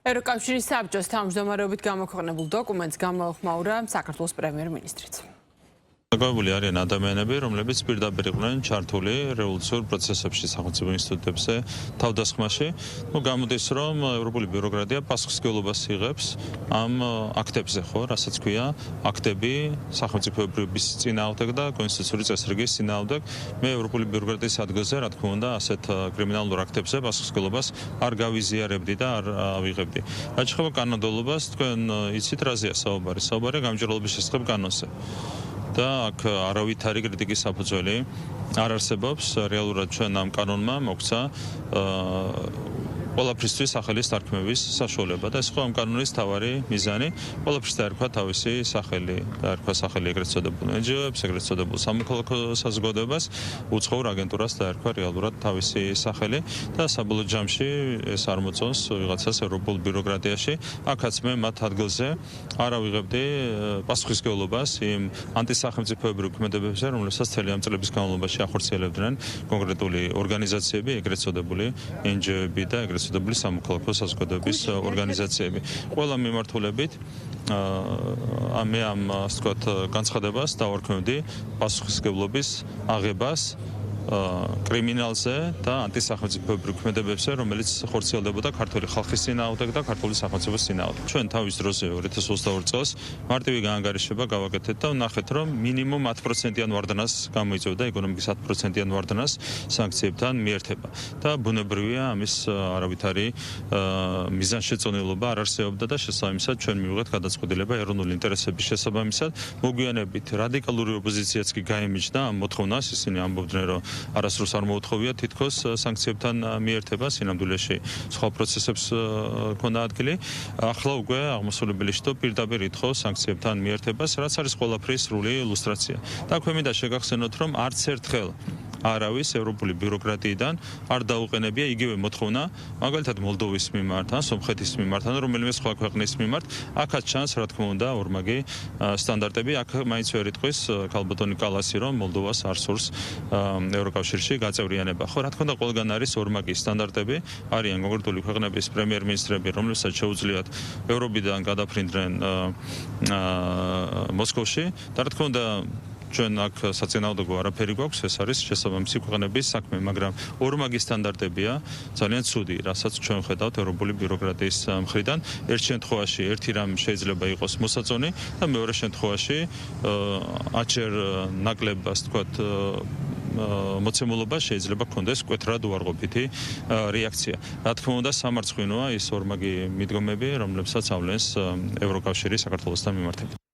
ევროკავშირის საბჭოს თავმჯდომარეობით გამოქვეყნებულ დოკუმენტს გამოეხმაურა საქართველოს პრემიერ-მინისტრიც. Გაგვებული არიან ადამიანები, რომლებიც პირდაპირ იყვნენ ჩართული რევოლუციურ პროცესებში სახელმწიფო ინსტიტუტებზე თავდასხმაში. გამოდის, რომ ევროპული ბიუროკრატია პასუხისმგებლობას იღებს ამ აქტებზე, ხო, რასაც ქვია აქტები სახელმწიფოებრიობის წინააღმდეგ და კონსტიტუციური წესრიგის წინააღმდეგ. მე ევროპული ბიუროკრატიის ადგილზე, რა თქმა უნდა, ასეთ კრიმინალურ აქტებზე პასუხისმგებლობას არ გავიზიარებდი და არ ავიღებდი. რაც შეეხება კანონმდებლობას, თქვენ იცით რაზეა საუბარი? საუბარია გამჭირვალობის შესახებ კანონზე. და აქ არავითარი კრიტიკის საფუძველი არ არსებობს. რეალურად ჩვენ ამ კანონმა მოგვცა ყველაფრისთვის სახელის დარქმევის საშუალება და ეს ხო ამ კანონის მთავარი მიზანი. ყველაფრის დაერქვა თავისი სახელი, დაერქვა სახელი ეგრეთ წოდებულ NGO-ებს, ეგრეთ წოდებულ სამოქალაქო საზოგადოებას, უცხოურ აგენტურას დაერქვა რეალურად თავისი სახელი და საბოლოო ჯამში ეს არ მოწონს ვიღაცას ევროპულ ბიუროკრატიაში. აქაც მე მათ ადგილზე არ ავიღებდი პასუხისმგებლობას იმ ანტისახელმწიფოებრივ ქმედებებზე, რომლებსაც მთელი ამ წლების განმავლობაში ახორციელებდნენ კონკრეტული ორგანიზაციები, ეგრეთ წოდებული NGO-ები და ეგრეთ წოდებული სამოქალაქო საზოგადოების ორგანიზაციები. ყველა მიმართულებით მე ამ ასე ვთქვათ განცხადებას დავარქმევდი პასუხისმგებლობის აღებას კრიმინალზე და ანტისახელმწიფოებრივ ქმედებებზე, რომელიც ხორციელდებოდა ქართული ხალხის წინააღმდეგ და ქართული სახელმწიფოს წინააღმდეგ. ჩვენ თავის დროზე 2022 წელს მარტივი გაანგარიშება გავაკეთეთ და ვნახეთ, რომ მინიმუმ 10%-იან ვარდნას გამოიწვევდა ეკონომიკის 10%-იან ვარდნას სანქციებთან მიერთება. და ბუნებრივია ამის არავითარი მიზანშეწონილობა არ არსებობდა და შესაბამისად ჩვენ მივიღეთ გადაწყვეტილება ეროვნული ინტერესების შესაბამისად. მოგვიანებით რადიკალური ოპოზიციაც კი გაიმიჯნა ამ მოთხოვნას, ისინი ამბობდნენ, რომ არასდროს არ მოუთხოვია თითქოს სანქციებთან მიერთება, სინამდვილეში სხვა პროცესებს ქონდა ადგილი. ახლა უკვე აღმოსავლებელი შტო პირდაპირ ითხოვს სანქციებთან მიერთებას, რაც არის ყველაფრის სრული ილუსტრაცია. და აქვე მინდა შეგახსენოთ, რომ არც ერთხელ არავის ევროპული ბიუროკრატიიდან არ დაუყენებია იგივე მოთხოვნა, მაგალითად მოლდოვის მიმართ, ან სომხეთის მიმართ, ან რომელიმე სხვა ქვეყნის მიმართ. აქაც ჩანს, რა თქმა უნდა, ორმაგი სტანდარტები. აქ მაინც ვერ იტყვის ქალბატონი კალასი, რომ მოლდოვას არ სურს ევროკავშირში გაწევრიანება. ხო, რა თქმა უნდა, ყველგან არის ორმაგი სტანდარტები, არიან კონკრეტული ქვეყნების პრემიერ-მინისტრები, რომლებსაც შეუძლიათ ევროპიდან გადაფრინდნენ მოსკოვში და რა თქმა უნდა ჩვენ აქ საწინააღმდეგო არაფერი გვაქვს, ეს არის შესაბამისი ქვეყნების საქმე, მაგრამ ორმაგი სტანდარტებია ძალიან ცუდი, რასაც ჩვენ ხედავთ ევროპული ბიუროკრატიის მხრიდან. ერთ შემთხვევაში ერთი რამ შეიძლება იყოს მოსაწონი და მეორე შემთხვევაში აჩერ ნაკლებ, ასე ვთქვათ, მოცემულობა შეიძლება გქონდეს მკვეთრად უარყოფითი რეაქცია. რა თქმა უნდა, სამარცხვინოა ის ორმაგი მიდგომები, რომლებსაც ავლენს ევროკავშირი საქართველოსთან მიმართებით.